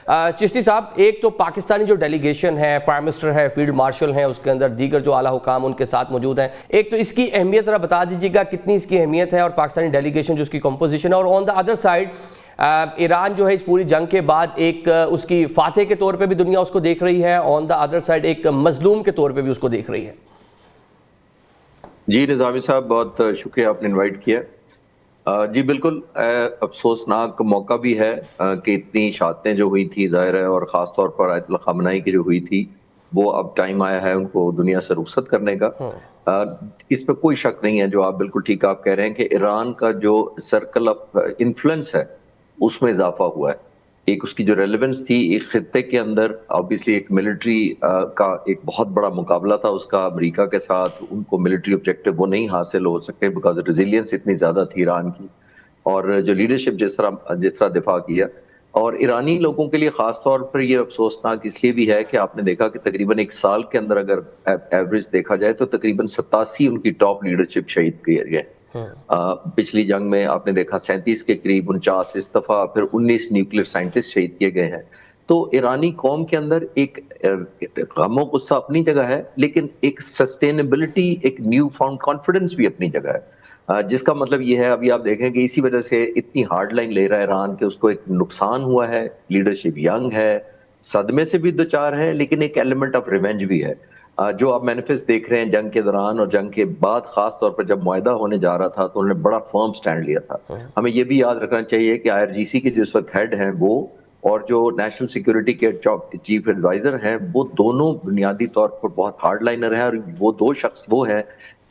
چشتی صاحب، ایک تو پاکستانی جو ڈیلیگیشن ہے، پرائم منسٹر ہے، فیلڈ مارشل ہیں، اس کے اندر دیگر جو اعلیٰ حکام ان کے ساتھ موجود ہیں، ایک تو اس کی اہمیت ذرا بتا دیجیے گا کتنی اس کی اہمیت ہے، اور پاکستانی ڈیلیگیشن جو اس کی کمپوزیشن ہے، اور آن دا ادر سائڈ ایران جو ہے اس پوری جنگ کے بعد ایک اس کی فاتح کے طور پہ بھی دنیا اس کو دیکھ رہی ہے، آن دا ادر سائڈ ایک مظلوم کے طور پہ بھی اس کو دیکھ رہی ہے۔ جی نظامی صاحب، بہت شکریہ آپ نے انوائٹ کیا۔ جی بالکل، افسوسناک موقع بھی ہے کہ اتنی شہادتیں جو ہوئی تھی ظاہر ہے، اور خاص طور پر آیت اللہ خامنہئی کی جو ہوئی تھی، وہ اب ٹائم آیا ہے ان کو دنیا سے رخصت کرنے کا۔ اس پہ کوئی شک نہیں ہے، جو آپ بالکل ٹھیک آپ کہہ رہے ہیں کہ ایران کا جو سرکل آف انفلوئنس ہے اس میں اضافہ ہوا ہے۔ ایک اس کی جو ریلیونس تھی ایک خطے کے اندر، آبویسلی ایک ملٹری کا ایک بہت بڑا مقابلہ تھا اس کا امریکہ کے ساتھ، ان کو ملٹری آبجیکٹو وہ نہیں حاصل ہو سکے بیکاز ریزیلینس اتنی زیادہ تھی ایران کی، اور جو لیڈرشپ جس طرح دفاع کیا۔ اور ایرانی لوگوں کے لیے خاص طور پر یہ افسوسناک اس لیے بھی ہے کہ آپ نے دیکھا کہ تقریباً ایک سال کے اندر اگر ایوریج دیکھا جائے تو تقریباً 87 ان کی ٹاپ لیڈرشپ شہید کیے گئے۔ پچھلی جنگ میں آپ نے دیکھا 37 کے قریب 49 اس دفعہ، پھر 19 نیوکلیر سائنٹسٹ شہید کیے گئے ہیں۔ تو ایرانی قوم کے اندر ایک غم و غصہ اپنی جگہ ہے، لیکن ایک سسٹینیبلٹی، ایک نیو فاؤنڈ کانفیڈنس بھی اپنی جگہ ہے، جس کا مطلب یہ ہے ابھی آپ دیکھیں کہ اسی وجہ سے اتنی ہارڈ لائن لے رہا ہے ایران کہ اس کو ایک نقصان ہوا ہے، لیڈرشپ ینگ ہے، صدمے سے بھی دوچار ہے، لیکن ایک ایلیمنٹ آف ریونج بھی ہے۔ جو آپ مینیفسٹ دیکھ رہے ہیں جنگ کے دوران اور جنگ کے بعد، خاص طور پر جب معاہدہ ہونے جا رہا تھا تو انہوں نے بڑا فرم سٹینڈ لیا تھا۔ ہمیں یہ بھی یاد رکھنا چاہیے کہ IRGC کے جو اس وقت ہیڈ ہیں وہ، اور جو نیشنل سیکیورٹی کے چیف ایڈوائزر ہیں، وہ دونوں بنیادی طور پر بہت ہارڈ لائنر ہیں، اور وہ دو شخص وہ ہیں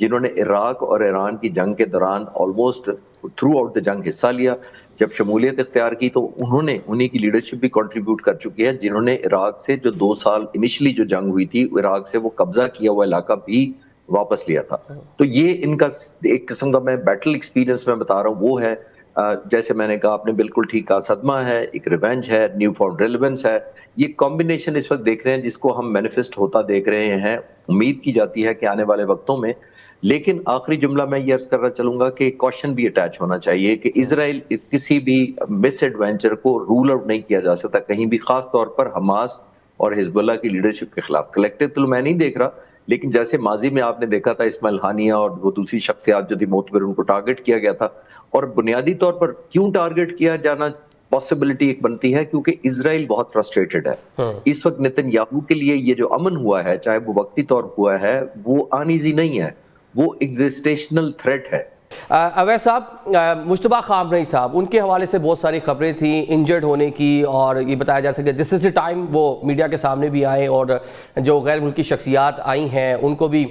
جنہوں نے عراق اور ایران کی جنگ کے دوران آلموسٹ تھرو آؤٹ دا جنگ حصہ لیا۔ جب شمولیت اختیار کی تو انہیں کی لیڈرشپ بھی کنٹریبیوٹ کر چکی ہے، جنہوں نے عراق سے جو 2 سال انیشلی جو جنگ ہوئی تھی، عراق سے وہ قبضہ کیا ہوا علاقہ بھی واپس لیا تھا۔ تو یہ ان کا ایک قسم کا میں بیٹل ایکسپیرینس میں بتا رہا ہوں، وہ ہے جیسے میں نے کہا، آپ نے بالکل ٹھیک کہا، صدمہ ہے، ایک ریونج ہے، نیو فاؤنڈ ریلیونس ہے۔ یہ کمبینیشن اس وقت دیکھ رہے ہیں جس کو ہم مینیفسٹ ہوتا دیکھ رہے ہیں، امید کی جاتی ہے کہ آنے والے وقتوں میں۔ لیکن آخری جملہ میں یہ عرض کرنا چلوں گا کہ کوشچن بھی اٹیچ ہونا چاہیے کہ اسرائیل کسی بھی مس ایڈوینچر کو رول آؤٹ نہیں کیا جا سکتا کہیں بھی، خاص طور پر حماس اور حزب اللہ کی لیڈرشپ کے خلاف۔ کلیکٹیو تو میں نہیں دیکھ رہا، لیکن جیسے ماضی میں آپ نے دیکھا تھا اسماعیل ہانیہ اور وہ دوسری شخصیات جو تھی معتبر، ان کو ٹارگٹ کیا گیا تھا۔ اور بنیادی طور پر کیوں ٹارگٹ کیا جانا پاسبلٹی ایک بنتی ہے کیونکہ اسرائیل بہت فرسٹریٹڈ ہے اس وقت۔ نتن یاہو کے لیے یہ جو امن ہوا ہے، چاہے وہ وقتی طور پر ہوا ہے، وہ ان ایزی نہیں ہے، وہ ایگزسٹیشنل تھریٹ ہے۔ اویس صاحب، مجتبیٰ خامنہئی صاحب، ان کے حوالے سے بہت ساری خبریں تھیں انجرڈ ہونے کی، اور یہ بتایا جاتا ہے کہ دس از دی ٹائم وہ میڈیا کے سامنے بھی آئے، اور جو غیر ملکی شخصیات آئی ہیں ان کو بھی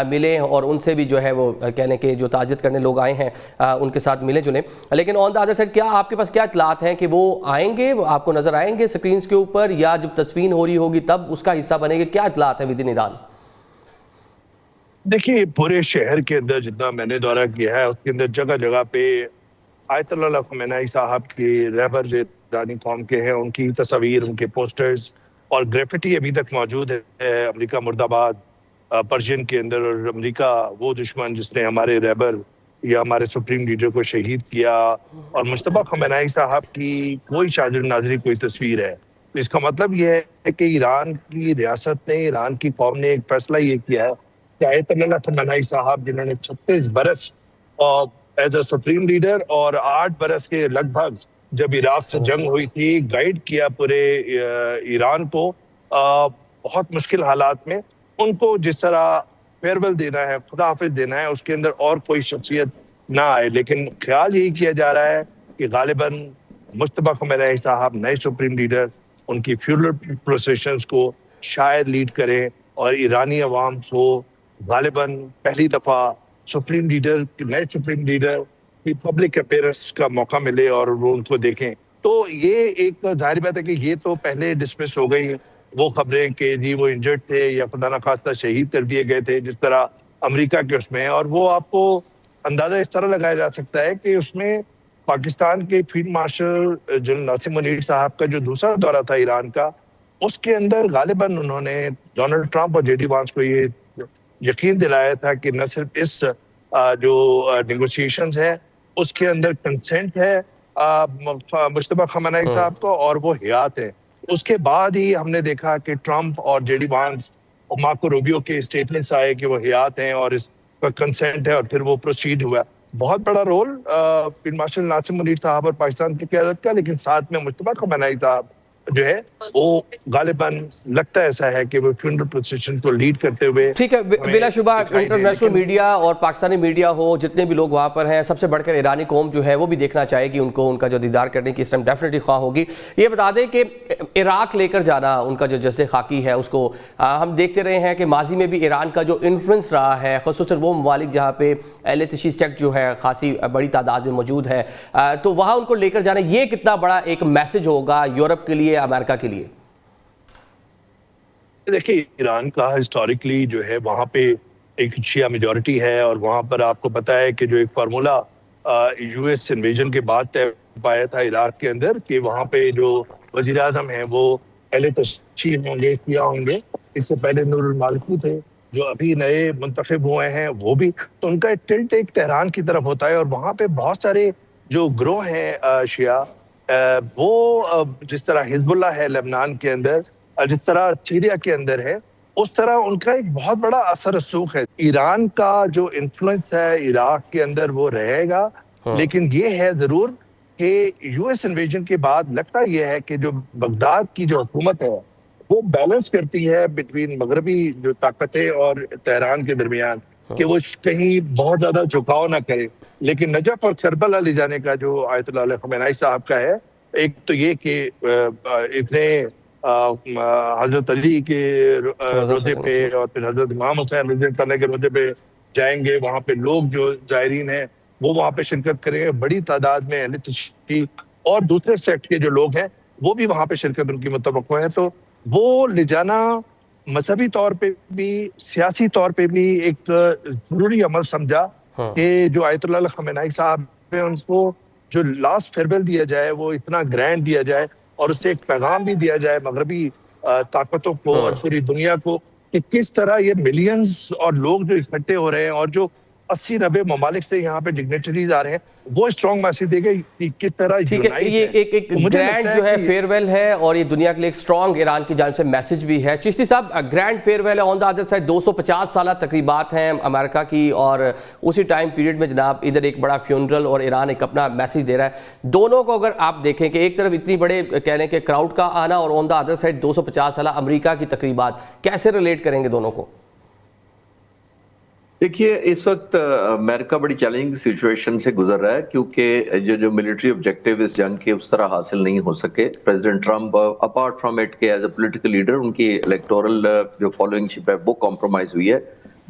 ملے، اور ان سے بھی جو ہے وہ کہنے کے جو تعزیت کرنے لوگ آئے ہیں ان کے ساتھ ملے جلے۔ لیکن آن دا ادر سائڈ، کیا آپ کے پاس کیا اطلاعات ہیں کہ وہ آئیں گے، آپ کو نظر آئیں گے سکرینز کے اوپر، یا جب تدفین ہو رہی ہوگی تب اس کا حصہ بنے گے؟ کیا اطلاعات ہیں ود ان ایران؟ دیکھیے، پورے شہر کے اندر جتنا میں نے دورہ کیا ہے، اس کے اندر جگہ جگہ پہ آیت اللہ خامنہئی صاحب کے رہبر جو ایرانی قوم کے ہیں، ان کی تصاویر، ان کے پوسٹرز اور گریفٹی ابھی تک موجود ہے۔ امریکہ مرد آباد پرشین کے اندر، اور امریکہ وہ دشمن جس نے ہمارے رہبر یا ہمارے سپریم لیڈر کو شہید کیا، اور مجتبیٰ خامنہئی صاحب کی کوئی شاجر ناظری کوئی تصویر ہے۔ اس کا مطلب یہ ہے کہ ایران کی ریاست نے، ایران کی قوم نے ایک فیصلہ یہ کیا ہے کہ آیت اللہ خامنہئی صاحب، جنہوں نے 36 برس ایز اے سپریم لیڈر اور 8 برس کے لگ بھگ جب عراق سے جنگ ہوئی تھی، گائیڈ کیا پورے ایران کو بہت مشکل حالات میں، ان کو جس طرح فیئرویل دینا ہے، خدا حافظ دینا ہے، اس کے اندر اور کوئی شخصیت نہ آئے۔ لیکن خیال یہی کیا جا رہا ہے کہ غالباً مجتبیٰ خامنہئی صاحب نئے سپریم لیڈر ان کی فیورل پروسیشنز کو شاید لیڈ کریں، اور ایرانی عوام کو غالباً پہلی دفعہ سپریم لیڈر، نئے سپریم لیڈر کی پبلک اپیئرنس کا موقع ملے اور وہ ان کو دیکھیں۔ تو یہ ایک ظاہر بات ہے کہ یہ تو پہلے ڈسمس ہو گئی وہ خبریں کہ جی وہ انجرڈ تھے یا خدا نخواستہ شہید کر دیے گئے تھے، جس طرح امریکہ کے اس میں، اور وہ آپ کو اندازہ اس طرح لگایا جا سکتا ہے کہ اس میں پاکستان کے فیلڈ مارشل جنرل ناصر منیر صاحب کا جو دوسرا دورہ تھا ایران کا، اس کے اندر غالباً انہوں نے ڈونلڈ ٹرمپ اور JD وانس کو یہ یقین دلایا تھا کہ نہ صرف اس جو نیگوشیشنز ہے اس کے اندر کنسنٹ ہے مجتبیٰ خامنہئی صاحب کو، اور وہ حیات ہے۔ اس کے بعد ہی ہم نے دیکھا کہ ٹرمپ اور جے ڈی وانس اور مارکو روبیو کے اسٹیٹمنٹس آئے کہ وہ حیات ہیں اور اس کا کنسنٹ ہے، اور پھر وہ پروسیڈ ہوا. بہت بڑا رول فیلڈ مارشل ناصر منیر صاحب اور پاکستان کی قیادت کا، لیکن ساتھ میں مجتبیٰ خامنہئی صاحب جو ہے وہ غالباً لگتا ایسا ہے کہ وہ فیونرل پروسیشن کو لیڈ کرتے ہوئے. ٹھیک ہے، بلا شبہ انٹرنیشنل میڈیا اور پاکستانی میڈیا ہو، جتنے بھی لوگ وہاں پر ہیں، سب سے بڑھ کر ایرانی قوم جو ہے وہ بھی دیکھنا چاہے گی ان کو، ان کا جو دیدار کرنے کی اس ٹائم ڈیفینیٹلی خواہ ہوگی. یہ بتا دیں کہ عراق لے کر جانا ان کا جو جزء خاکی ہے، اس کو ہم دیکھتے رہے ہیں کہ ماضی میں بھی ایران کا جو انفلوئنس رہا ہے، خصوصاً وہ ممالک جہاں پہ اہل تشیع سیکٹ جو ہے خاصی بڑی تعداد میں موجود ہے، تو وہاں ان کو لے کر جانا یہ کتنا بڑا ایک میسج ہوگا یورپ کے لیے، امریکہ کے لیے؟ دیکھیں، ایران کا ہسٹوریکلی جو ہے وہاں پہ ایک شیعہ میجورٹی ہے، اور وہاں پر آپ کو پتا ہے کہ جو ایک فارمولا یو ایس انویژن کے بعد طے پایا تھا عراق کے اندر کہ وہاں پہ جو وزیر اعظم ہیں وہ اہل تشیع ہوں گے، شیعہ ہوں گے. اس سے پہلے نور المالکی تھے جو ابھی نئے منتخب ہوئے ہیں، وہ بھی تو ان کا ٹلٹ ایک تہران کی طرف ہوتا ہے. اور وہاں پہ بہت سارے جو گروہ ہیں شیعہ، وہ جس طرح حزب اللہ ہے لبنان کے اندر، جس طرح سیریا کے اندر ہے، اس طرح ان کا ایک بہت بڑا اثر رسوخ ہے. ایران کا جو انفلوئنس ہے عراق کے اندر وہ رہے گا، لیکن یہ ہے ضرور کہ یو ایس انویژن کے بعد لگتا یہ ہے کہ جو بغداد کی جو حکومت ہے وہ بیلنس کرتی ہے بٹوین مغربی جو طاقتیں اور تہران کے درمیان، کہ وہ کہیں بہت زیادہ جھکاؤ نہ کرے. لیکن نجف اور کربلا لے جانے کا جو آیت اللہ علیہ خامنہئی صاحب کا ہے، ایک تو یہ کہ اتنے حضرت علی کے روزے پہ اور پھر حضرت امام حسین رضی اللہ عنہ کے روزے پہ جائیں گے، وہاں پہ لوگ جو زائرین ہیں وہ وہاں پہ شرکت کریں گے، بڑی تعداد میں اہل تشیع اور دوسرے سیکٹ کے جو لوگ ہیں وہ بھی وہاں پہ شرکت ان کی متوقع ہے. تو وہ لے جانا مذہبی طور پہ بھی، سیاسی طور پہ بھی ایک ضروری عمل سمجھا کہ جو آیت اللہ خامنہئی صاحب ہیں ان کو جو لاسٹ فیئرویل دیا جائے وہ اتنا گرینڈ دیا جائے، اور اس سے ایک پیغام بھی دیا جائے مغربی طاقتوں کو اور پوری دنیا کو کہ کس طرح یہ ملینز اور لوگ جو اکٹھے ہو رہے ہیں اور جو 80-90 ممالک سے یہاں پہ ڈگنیٹریز آ رہے ہیں، وہ اسٹرانگ میسج دے گے کہ کس طرح ٹھیک ہے. یہ ایک گرینڈ جو ہے فیئر ویل ہے، اور یہ دنیا کے لیے ایک اسٹرانگ ایران کی جانب سے میسج بھی ہے. چشتی صاحب، گرینڈ فیئر ویل ہے، آن دا ادر سائڈ 250 سالہ تقریبات ہیں امریکہ کی، اور اسی ٹائم پیریڈ میں جناب ادھر ایک بڑا فیونرل اور ایران ایک اپنا میسج دے رہا ہے. دونوں کو اگر آپ دیکھیں کہ ایک طرف اتنی بڑے کہہ لیں کہ کراؤڈ کا آنا، اور آن دا ادر سائڈ 250 سالہ امریکہ کی تقریبات، کیسے ریلیٹ کریں گے دونوں کو؟ دیکھیے، اس وقت امریکہ بڑی چیلنجنگ سچویشن سے گزر رہا ہے، کیونکہ جو ملٹری آبجیکٹیو اس جنگ کے اس طرح حاصل نہیں ہو سکے. President Trump apart from it کہ ایز اے پولیٹیکل لیڈر ان کی الیکٹورل جو فالوئنگ شپ ہے وہ کمپرومائز ہوئی ہے،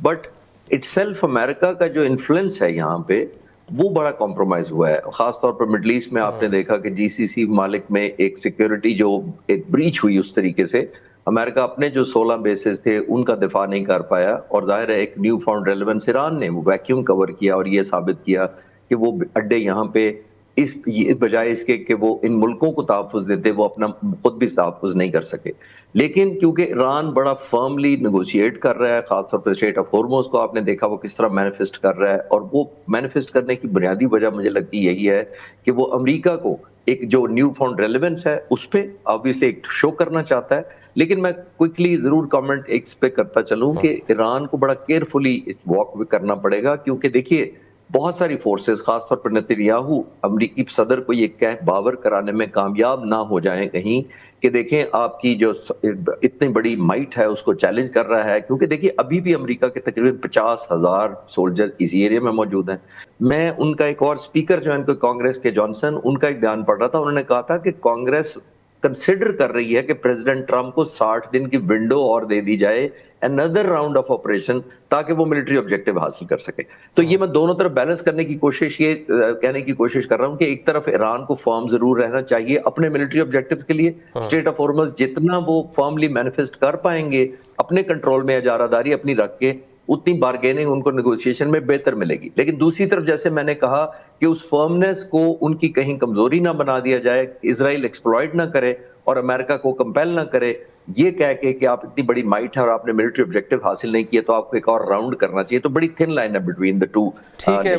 بٹ اٹ سیلف امریکہ کا جو انفلوئنس ہے یہاں پہ وہ بڑا کمپرومائز ہوا ہے. خاص طور پر مڈل ایسٹ میں آپ نے دیکھا کہ جی سی سی ممالک میں ایک سیکیورٹی جو ایک بریچ ہوئی، اس طریقے سے امریکہ اپنے جو 16 بیسز تھے ان کا دفاع نہیں کر پایا، اور ظاہر ہے ایک نیو فاؤنڈ ریلیونس ایران نے وہ ویکیوم کور کیا اور یہ ثابت کیا کہ وہ اڈے یہاں پہ اس بجائے اس کے کہ وہ ان ملکوں کو تحفظ دیتے، وہ اپنا خود بھی تحفظ نہیں کر سکے. لیکن کیونکہ ایران بڑا فرملی نیگوشیٹ کر رہا ہے، خاص طور پر اسٹریٹ آف ہورموز کو آپ نے دیکھا وہ کس طرح مینیفیسٹ کر رہا ہے، اور وہ مینیفیسٹ کرنے کی بنیادی وجہ مجھے لگتی یہی ہے کہ وہ امریکہ کو ایک جو نیو فاؤنڈ ریلیونس ہے اس پہ آبویسلی ایک شو کرنا چاہتا ہے. لیکن میں کوئکلی ضرور کامنٹ ایک پہ کرتا چلوں کہ ایران کو بڑا کیئرفلی اس واک بھی کرنا پڑے گا، کیونکہ دیکھیے بہت ساری فورسز خاص طور پر نتنیاہو امریکی صدر کو یہ کہہ باور کرانے میں کامیاب نہ ہو جائیں کہیں کہ دیکھیں آپ کی جو اتنی بڑی مائٹ ہے اس کو چیلنج کر رہا ہے. کیونکہ دیکھیے ابھی بھی امریکہ کے تقریباً 50,000 سولجر اسی ایریا میں موجود ہیں. میں ان کا ایک اور اسپیکر جو ہے ان کو کانگریس کے جانسن، ان کا ایک بیان پڑھ رہا تھا، انہوں نے کہا تھا کہ کانگریس کنسیڈر کر رہی ہے کہ پریزیڈنٹ ٹرمپ کو 60 دن کی ونڈو اور دے دی جائے another round of operation تاکہ وہ ملٹری آبجیکٹیو حاصل کر سکے. تو یہ میں دونوں طرف بیلنس کرنے کی کوشش، یہ کہنے کی کوشش کر رہا ہوں کہ ایک طرف ایران کو فرم ضرور رہنا چاہیے اپنے ملٹری آبجیکٹیو کے لیے. اسٹریٹ آف ہورمز جتنا وہ فرملی مینیفیسٹ کر پائیں گے اپنے کنٹرول میں اجارہ داری اپنی رکھ کے، اتنی بارگیننگ ان کو نیگوشیشن میں بہتر ملے گی. لیکن دوسری طرف جیسے میں نے کہا کہ اس فرمنس کو ان کی کہیں کمزوری نہ بنا دیا جائے، اسرائیل ایکسپلائٹ نہ کرے اور امریکہ کو کمپیل نہ کرے یہ کہہ کے کہ آپ اتنی بڑی مائٹ ہے اور آپ نے ملٹری آبجیکٹیو حاصل نہیں کیے تو آپ کو ایک اور راؤنڈ کرنا چاہیے. تو بڑی تھن لائن ہے بٹوین دی ٹو. ٹھیک ہے.